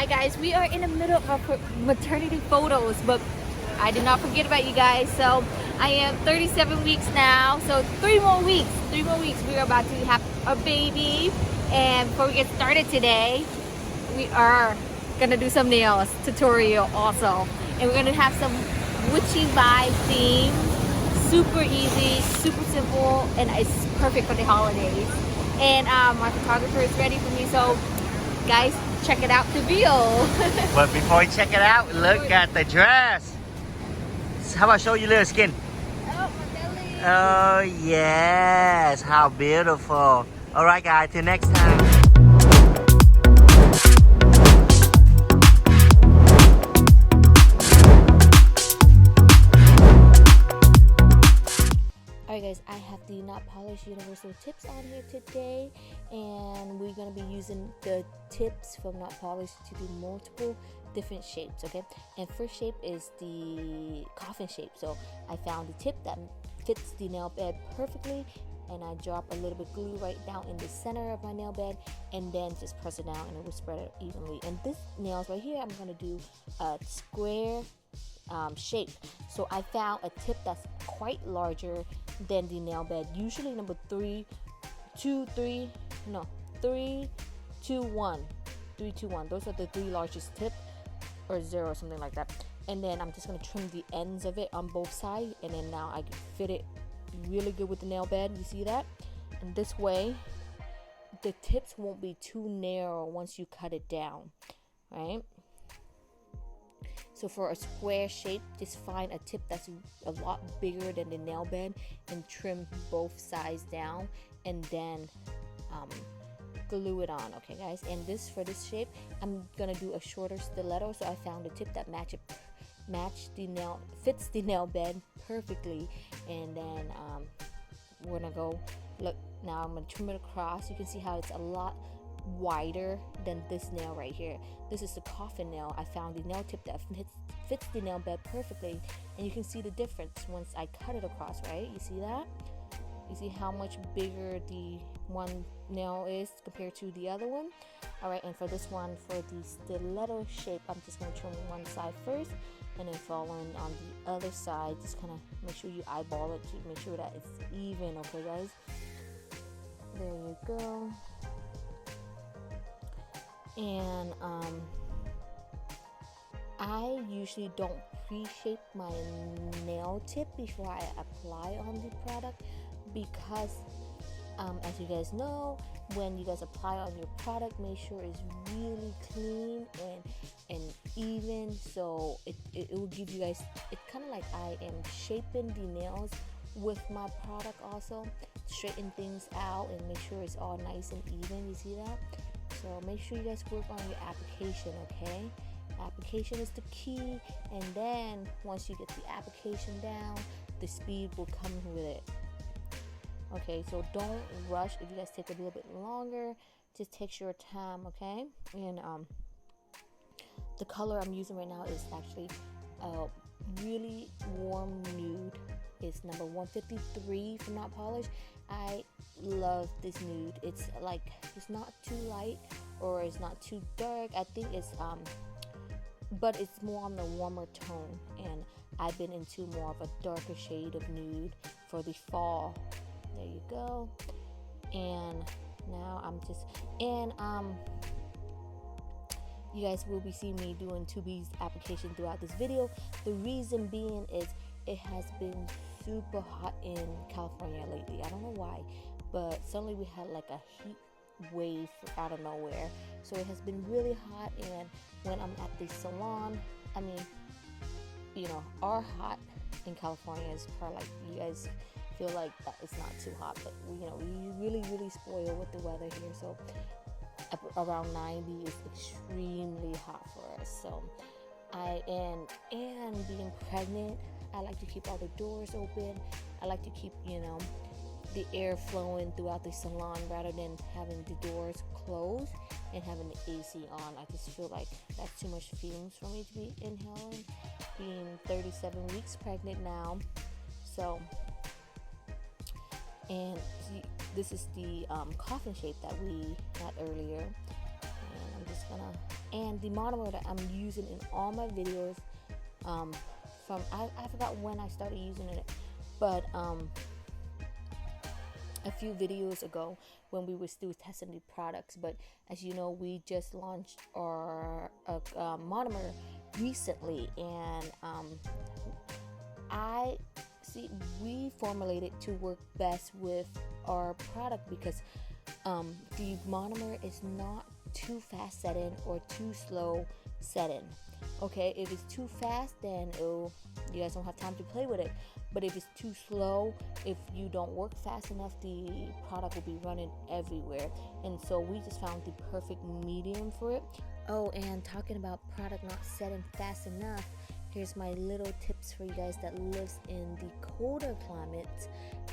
Hi guys, we are in the middle of maternity photos, but I did not forget about you guys. So I am 37 weeks now, so 3 more weeks, we are about to have a baby. And before we get started today, we are gonna do some nails tutorial also, and we're gonna have some witchy vibe theme. Super easy, super simple, and it's perfect for the holidays. And my photographer is ready for me, so guys, check it out the video. But before you check it out, look at the dress. How about show you little skin? Oh, my belly. Oh yes, how beautiful. Alright guys, till next time. Alright guys, I have the Notpolish universal tips on here today, and we're going to be using the tips from Notpolish to do multiple different shapes, okay? And first shape is the coffin shape. So I found the tip that fits the nail bed perfectly, and I drop a little bit glue right down in the center of my nail bed, and then just press it down and it will spread it evenly. And this nails right here, I'm going to do a square shape. So I found a tip that's quite larger than the nail bed. Usually number 3, 2, 3, no, 3, 2, 1, 3, 2, 1. Those are the 3 largest tip, or 0 or something like that. And then I'm just gonna trim the ends of it on both sides, and then now I can fit it really good with the nail bed. You see that? And this way the tips won't be too narrow once you cut it down, right? So for a square shape, just find a tip that's a lot bigger than the nail bed and trim both sides down, and then glue it on, okay guys? And for this shape, I'm gonna do a shorter stiletto. So I found a tip that fits the nail bed perfectly. And then we're gonna go, look, now I'm gonna trim it across. You can see how it's a lot wider than this nail right here. This is the coffin nail. I found the nail tip that fits the nail bed perfectly, and you can see the difference once I cut it across, right? You see that? You see how much bigger the one nail is compared to the other one? Alright, and for this one, for the stiletto shape, I'm just going to trim one side first, and then following on the other side. Just kind of make sure you eyeball it to make sure that it's even, okay guys? There you go. And I usually don't pre-shape my nail tip before I apply on the product, because as you guys know, when you guys apply on your product, make sure it's really clean and even, so it will give you guys, it's kind of like I am shaping the nails with my product also, straighten things out and make sure it's all nice and even. You see that? So make sure you guys work on your application, okay? Application is the key, and then once you get the application down, the speed will come with it. Okay, so don't rush. If you guys take a little bit longer, just take your time, okay? And the color I'm using right now is actually a really warm nude. It's number 153 from Notpolish. I love this nude. It's like, it's not too light or it's not too dark. I think it's but it's more on the warmer tone, and I've been into more of a darker shade of nude for the fall. There you go. And now I'm just, and you guys will be seeing me doing 2B's application throughout this video. The reason being is it has been super hot in California lately. I don't know why, but suddenly we had like a heat wave out of nowhere. So it has been really hot, and when I'm at the salon, I mean, you know, our hot in California is probably like, you guys feel like that it's not too hot, but we really spoil with the weather here. So around 90 is extremely hot for us. So and being pregnant, I like to keep all the doors open. I like to keep, the air flowing throughout the salon rather than having the doors closed and having the AC on. I just feel like that's too much fumes for me to be inhaling, being 37 weeks pregnant now. So, and this is the coffin shape that we had earlier, and I'm just just gonna, and the monomer that I'm using in all my videos, from I forgot when I started using it, but a few videos ago when we were still testing the products. But as you know, we just launched our monomer recently, and we formulated to work best with our product because the monomer is not too fast setting or too slow setting. Okay, if it's too fast, then you guys don't have time to play with it. But if it's too slow, if you don't work fast enough, the product will be running everywhere. And so we just found the perfect medium for it. Oh, and talking about product not setting fast enough, here's my little tips for you guys that lives in the colder climates,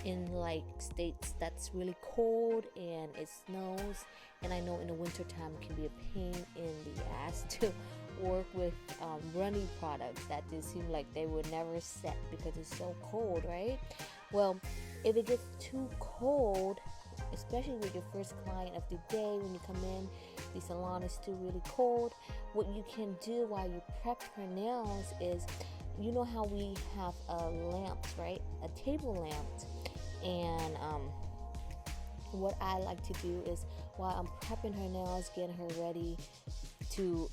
in like states that's really cold and it snows. And I know in the winter time it can be a pain in the ass to work with runny products that just seem like they would never set because it's so cold, right? Well, if it gets too cold, especially with your first client of the day, when you come in, the salon is still really cold, what you can do while you prep her nails is, you know how we have lamps, right? A table lamp. And what I like to do is, while I'm prepping her nails, getting her ready to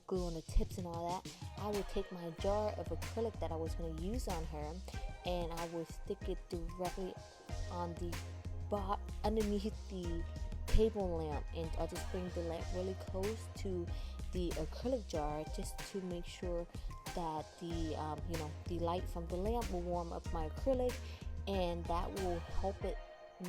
glue on the tips and all that, I would take my jar of acrylic that I was going to use on her, and I would stick it directly on the underneath the table lamp, and I'll just bring the lamp really close to the acrylic jar just to make sure that the light from the lamp will warm up my acrylic, and that will help it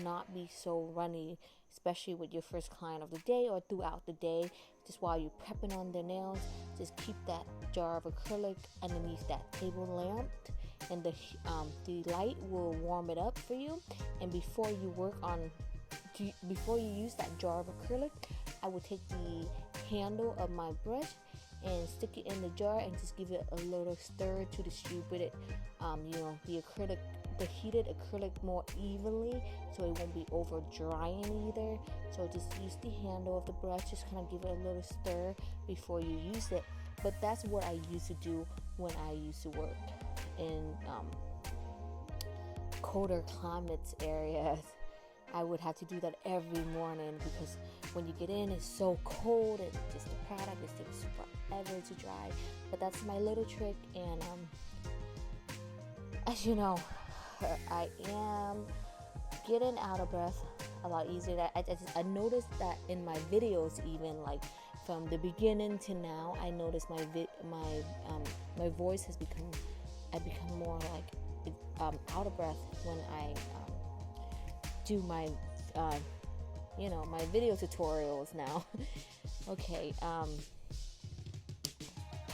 not be so runny, especially with your first client of the day or throughout the day. Just while you're prepping on their nails, just keep that jar of acrylic underneath that table lamp, and the light will warm it up for you. And before you use that jar of acrylic, I would take the handle of my brush and stick it in the jar and just give it a little stir to distribute it, the heated acrylic more evenly, so it won't be over drying either. So just use the handle of the brush, just kind of give it a little stir before you use it. But that's what I used to do when I used to work in colder climates areas. I would have to do that every morning because when you get in, it's so cold and just the product is takes forever to dry. But that's my little trick, and as you know, I am getting out of breath a lot easier. I noticed that in my videos, even like from the beginning to now, I noticed my voice has become more like out of breath when I do my my video tutorials now. Okay,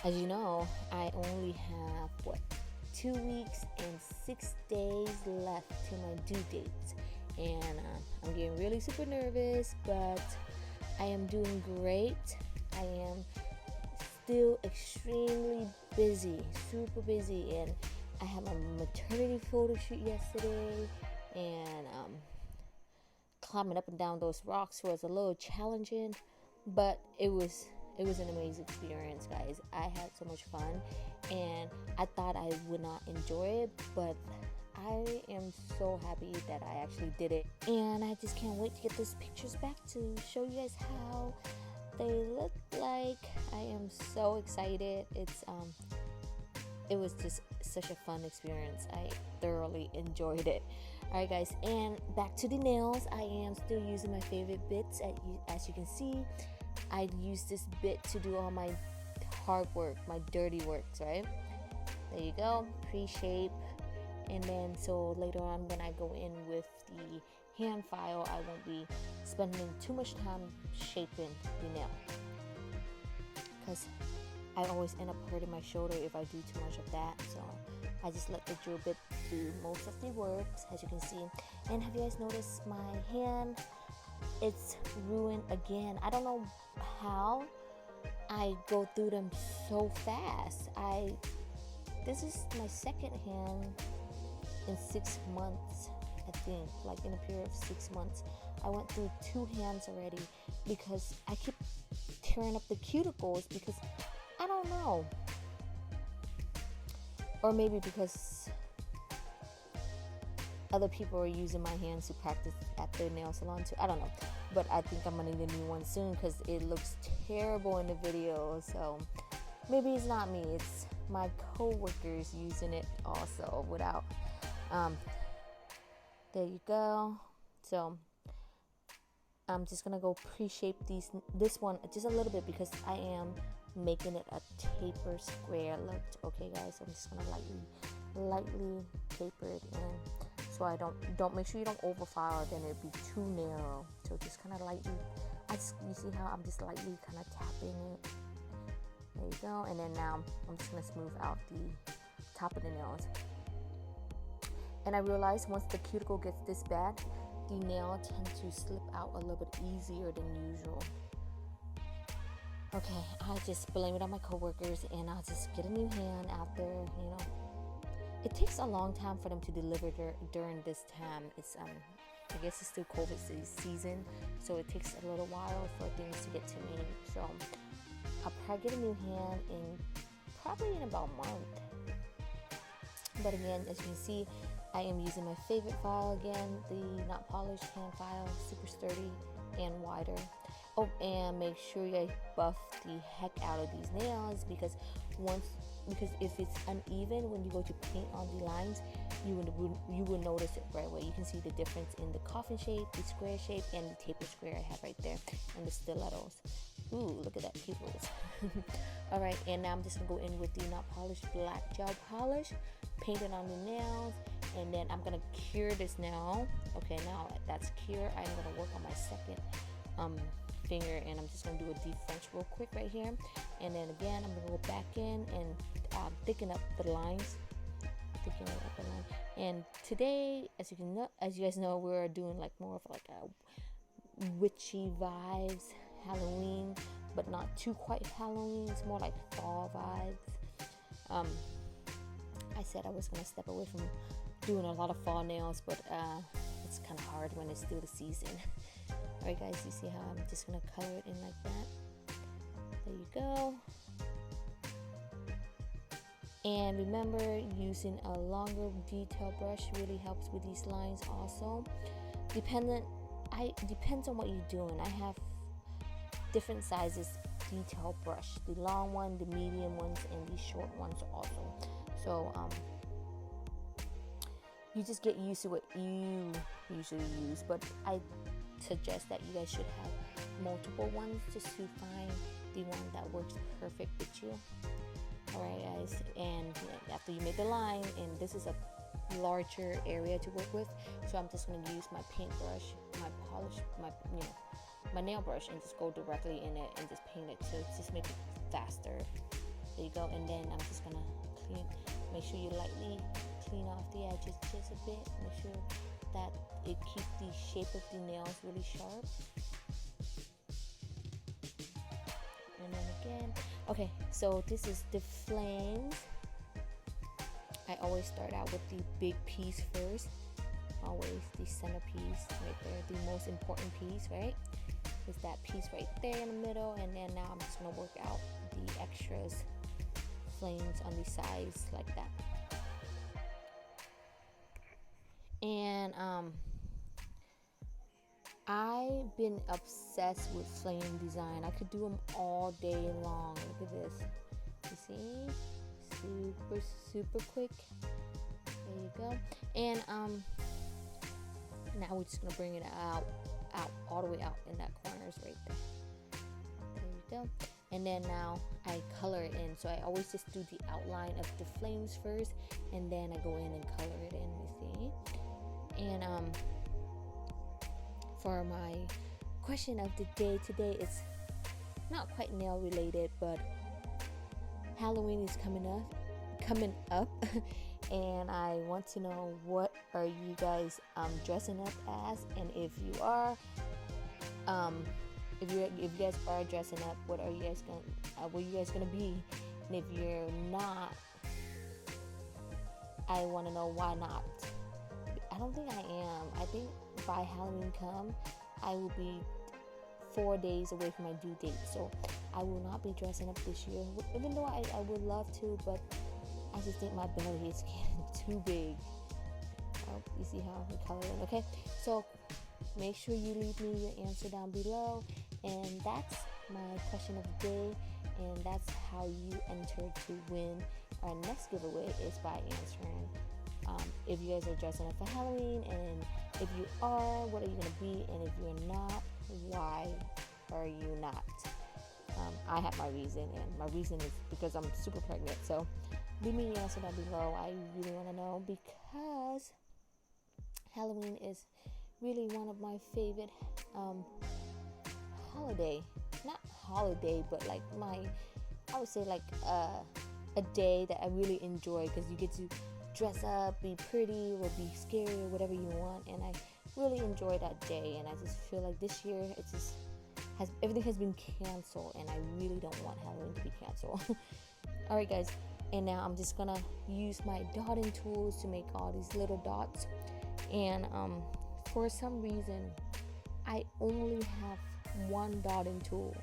as you know, I only have 2 weeks and 6 days left to my due dates, and I'm getting really super nervous, but I am doing great. I am still extremely busy, super busy, and I had my maternity photo shoot yesterday, and climbing up and down those rocks was a little challenging, but it was an amazing experience, guys. I had so much fun, and I thought I would not enjoy it, but I am so happy that I actually did it, and I just can't wait to get those pictures back to show you guys how they look like. I am so excited. It was just such a fun experience. I thoroughly enjoyed it. Alright guys, and back to the nails. I am still using my favorite bits. As you can see, I use this bit to do all my hard work, my dirty works, right? There you go, pre-shape. And then so later on when I go in with the hand file, I won't be spending too much time shaping the nail, because I always end up hurting my shoulder if I do too much of that. So I just let the drill bit do most of the work, as you can see. And have you guys noticed my hand? It's ruined again. I don't know how I go through them so fast. This is my second hand in 6 months, I think, like in a period of 6 months. I went through 2 hands already because I keep tearing up the cuticles because I don't know. Or maybe because other people are using my hands to practice at the nail salon too. I don't know. But I think I'm gonna need a new one soon because it looks terrible in the video. So maybe it's not me, it's my co-workers using it also without there you go. So I'm just gonna go pre-shape this one just a little bit because I am making it a taper square look. Okay guys, so I'm just gonna lightly taper it in, so I don't make sure you don't overfile, then it'd be too narrow. So just kind of lightly, you see how I'm just lightly kind of tapping it. There you go. And then now I'm just gonna smooth out the top of the nails. And I realized once the cuticle gets this bad, the nail tends to slip out a little bit easier than usual. Okay, I just blame it on my coworkers, and I'll just get a new hand out there. You know, it takes a long time for them to deliver during this time. It's I guess it's still COVID season, so it takes a little while for things to get to me. So I'll probably get a new hand probably in about a month. But again, as you can see, I am using my favorite file again, the Notpolish hand file, super sturdy and wider. Oh, and make sure you buff the heck out of these nails because if it's uneven when you go to paint on the lines, you will notice it right away. You can see the difference in the coffin shape, the square shape, and the taper square I have right there, and the stilettos. Ooh, look at that pupils. Alright, and now I'm just gonna go in with the Notpolish black gel polish, paint it on the nails, and then I'm gonna cure this now. Okay, now that's cure, I'm gonna work on my second finger, and I'm just gonna do a deep French real quick right here. And then again, I'm gonna go back in and thicken up the lines. And today, as you guys know, we're doing like more of like a witchy vibes, Halloween, but not too quite Halloween. It's more like fall vibes. I said I was gonna step away from doing a lot of fall nails, but it's kind of hard when it's still the season. Alright guys, you see how I'm just gonna color it in like that. There you go. And remember, using a longer detail brush really helps with these lines also. Depends on what you're doing. I have different sizes detail brush, the long one, the medium ones, and the short ones also. So you just get used to what you usually use, but I suggest that you guys should have multiple ones just to find the one that works perfect with you. Alright guys, and after you make a line, and this is a larger area to work with, so I'm just going to use my paintbrush, my polish, my nail brush, and just go directly in it and just paint it to just make it faster. There you go. And then I'm just going to make sure you lightly clean off the edges just a bit, make sure that it keeps the shape of the nails really sharp. And then again, okay, so this is the flames. I always start out with the big piece first, always the centerpiece right there, the most important piece, right? Is that piece right there in the middle. And then now I'm just gonna work out the extras, flames on the sides like that. And I've been obsessed with flame design. I could do them all day long. Look at this. You see? Super quick. There you go. And now we're just gonna bring it out all the way out in that corners right there. There you go. And then now I color it in. So I always just do the outline of the flames first, and then I go in and color it in. You see? And for my question of the day today, it's not quite nail related, but Halloween is coming up and I want to know, what are you guys dressing up as? And if you are if you guys are dressing up, what are you guys gonna be? And if you're not, I want to know why not. I don't think I am. I think by Halloween come, I will be 4 days away from my due date. So I will not be dressing up this year, even though I would love to, but I just think my belly is getting too big. Oh, you see how we color it? Okay, so make sure you leave me your answer down below, and that's my question of the day, and that's how you enter to win our next giveaway, is by answering if you guys are dressing up for Halloween, and if you are, what are you gonna be, and if you're not, why are you not? I have my reason, and my reason is because I'm super pregnant. So leave me your answer down below. I really want to know, because Halloween is really one of my favorite holiday. Not holiday, but like I would say like a day that I really enjoy, because you get to dress up, be pretty, or be scary, or whatever you want, and I really enjoy that day. And I just feel like this year it's just everything has been canceled, and I really don't want Halloween to be canceled. Alright guys, and now I'm just gonna use my dotting tools to make all these little dots. And for some reason I only have one dotting tool.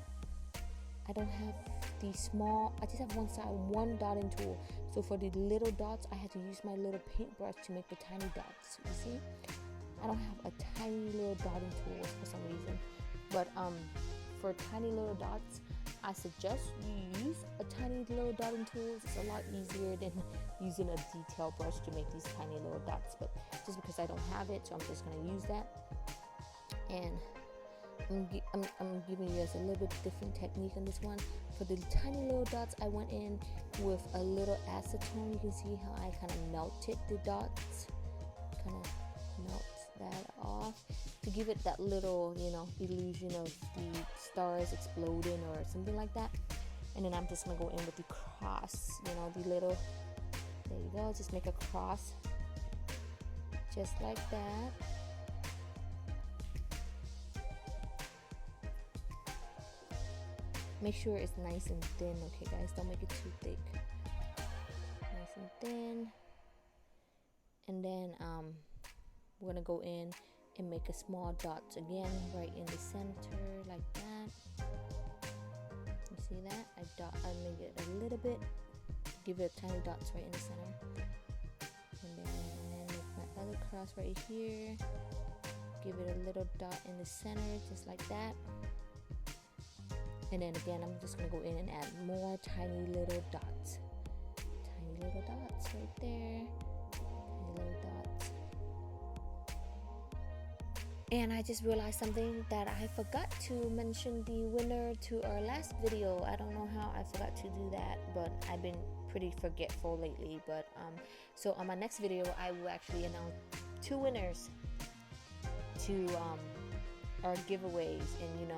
I don't have the small, I just have one dotting tool. So for the little dots, I had to use my little paintbrush to make the tiny dots. You see, I don't have a tiny little dotting tool for some reason. But for tiny little dots, I suggest you use a tiny little dotting tool. It's a lot easier than using a detail brush to make these tiny little dots. But just because I don't have it, so I'm just gonna use that. And I'm giving you guys a little bit different technique on this one. For the tiny little dots, I went in with a little acetone. You can see how I kind of melted the dots, kind of melt that off to give it that little, illusion of the stars exploding or something like that. And then I'm just gonna go in with the cross, the little, there you go, just make a cross just like that. Make sure it's nice and thin, okay guys, don't make it too thick. Nice and thin. And then we're gonna go in and make a small dots again right in the center like that. You see that? I make it a little bit, give it tiny dots right in the center. And then make my other cross right here, give it a little dot in the center just like that. And then again, I'm just gonna go in and add more tiny little dots. Tiny little dots right there. Tiny little dots. And I just realized something, that I forgot to mention the winner to our last video. I don't know how I forgot to do that, but I've been pretty forgetful lately. But so on my next video, I will actually announce 2 winners to our giveaways. And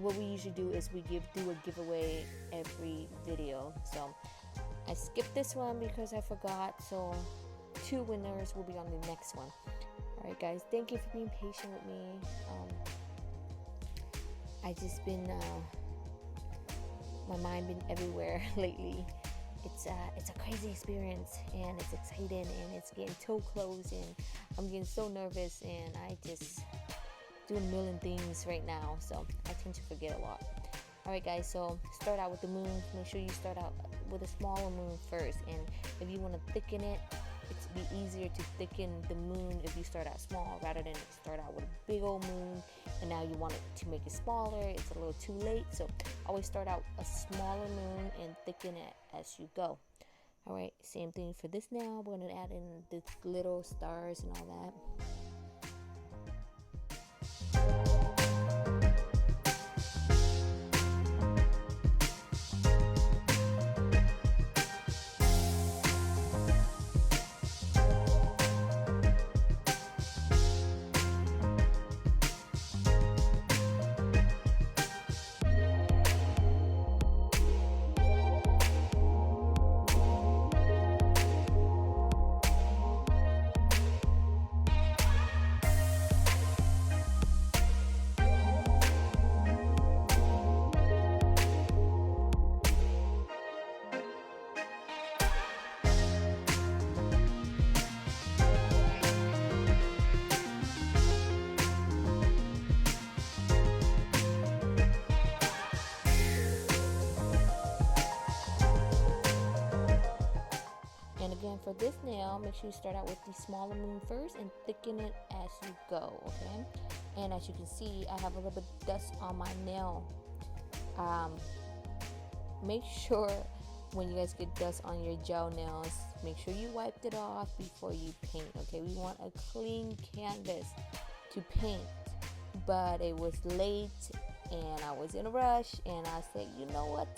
what we usually do is we do a giveaway every video. So I skipped this one because I forgot. So 2 winners will be on the next one. Alright guys, thank you for being patient with me. I just been my mind been everywhere lately. It's a crazy experience, and it's exciting, and it's getting so close, and I'm getting so nervous, and I just doing a million things right now, so I tend to forget a lot. Alright guys, so start out with the moon. Make sure you start out with a smaller moon first, and if you want to thicken it, it's be easier to thicken the moon if you start out small rather than start out with a big old moon and now you want it to make it smaller. It's a little too late, so always start out a smaller moon and thicken it as you go. Alright, same thing for this now. We're going to add in the little stars and all that. again, for this nail, make sure you start out with the smaller moon first and thicken it as you go, okay? And as you can see, I have a little bit of dust on my nail. Make sure when you guys get dust on your gel nails, make sure you wiped it off before you paint, okay? We want a clean canvas to paint. But it was late and I was in a rush, and I said, you know what,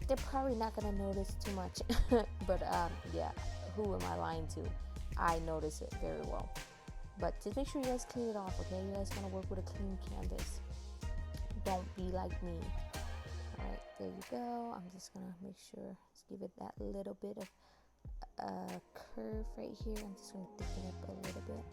they're probably not gonna notice too much. But yeah, who am I lying to? I notice it very well. But just make sure you guys clean it off, okay? You guys want to work with a clean canvas. Don't be like me. All right, there you go. I'm just gonna make sure, let's give it that little bit of curve right here. I'm just gonna thicken it up a little bit.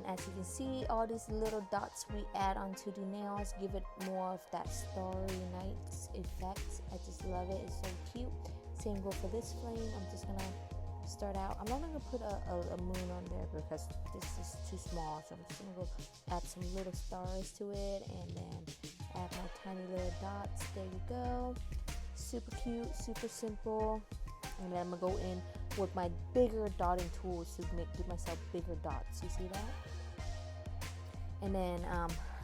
As you can see, all these little dots we add onto the nails give it more of that starry night effect. I just love it. It's so cute. Same go for this flame. I'm just gonna start out. I'm not gonna put a moon on there because this is too small, so I'm just gonna go add some little stars to it, and then add my tiny little dots. There you go. Super cute, super simple. And then I'm gonna go in with my bigger dotting tools to give myself bigger dots. You see that? And then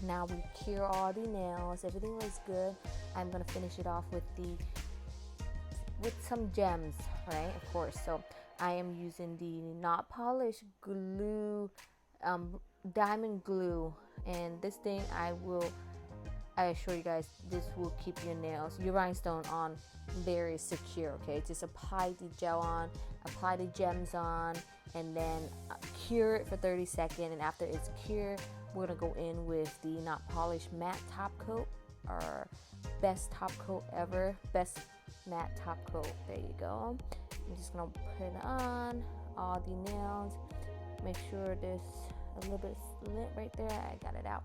now we cure all the nails. Everything looks good. I'm gonna finish it off with some gems, right? Of course. So I am using the Notpolish glue, diamond glue, and this thing I assure you guys, this will keep your rhinestone on very secure, okay? Just apply the gel on, apply the gems on, and then cure it for 30 seconds. And after it's cured, we're gonna go in with the Notpolish matte top coat, our best top coat ever, best matte top coat. There you go. I'm just gonna put it on all the nails. Make sure there's a little bit slit right there. I got it out.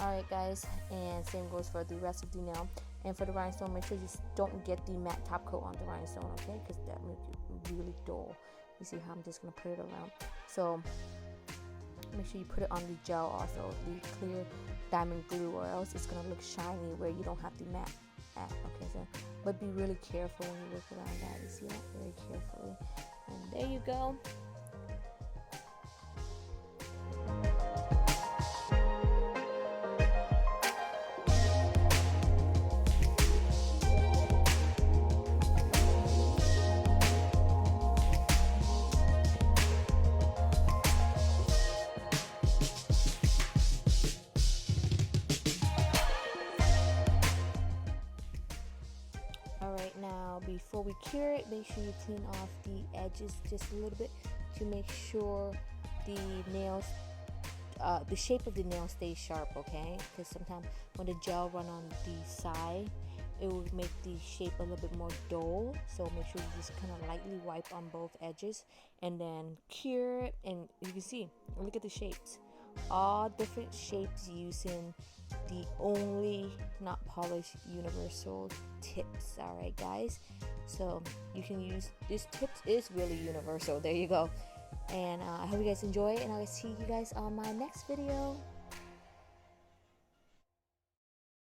Alright guys, and same goes for the rest of the nail. And for the rhinestone, make sure you don't get the matte top coat on the rhinestone, okay? Because that makes it really dull. You see how I'm just gonna put it around. So make sure you put it on the gel also, the clear diamond glue, or else it's gonna look shiny where you don't have the matte at. Okay, so but be really careful when you work around that. You see that? Very carefully. And there you go. Now before we cure it, make sure you clean off the edges just a little bit to make sure the nails, the shape of the nail stays sharp, okay? Because sometimes when the gel run on the side, it will make the shape a little bit more dull. So make sure you just kind of lightly wipe on both edges and then cure it. And you can see, look at the shapes, all different shapes using the only Notpolish universal tips. All right guys, so you can use this tips is really universal. There you go. And I hope you guys enjoy it, and I'll see you guys on my next video.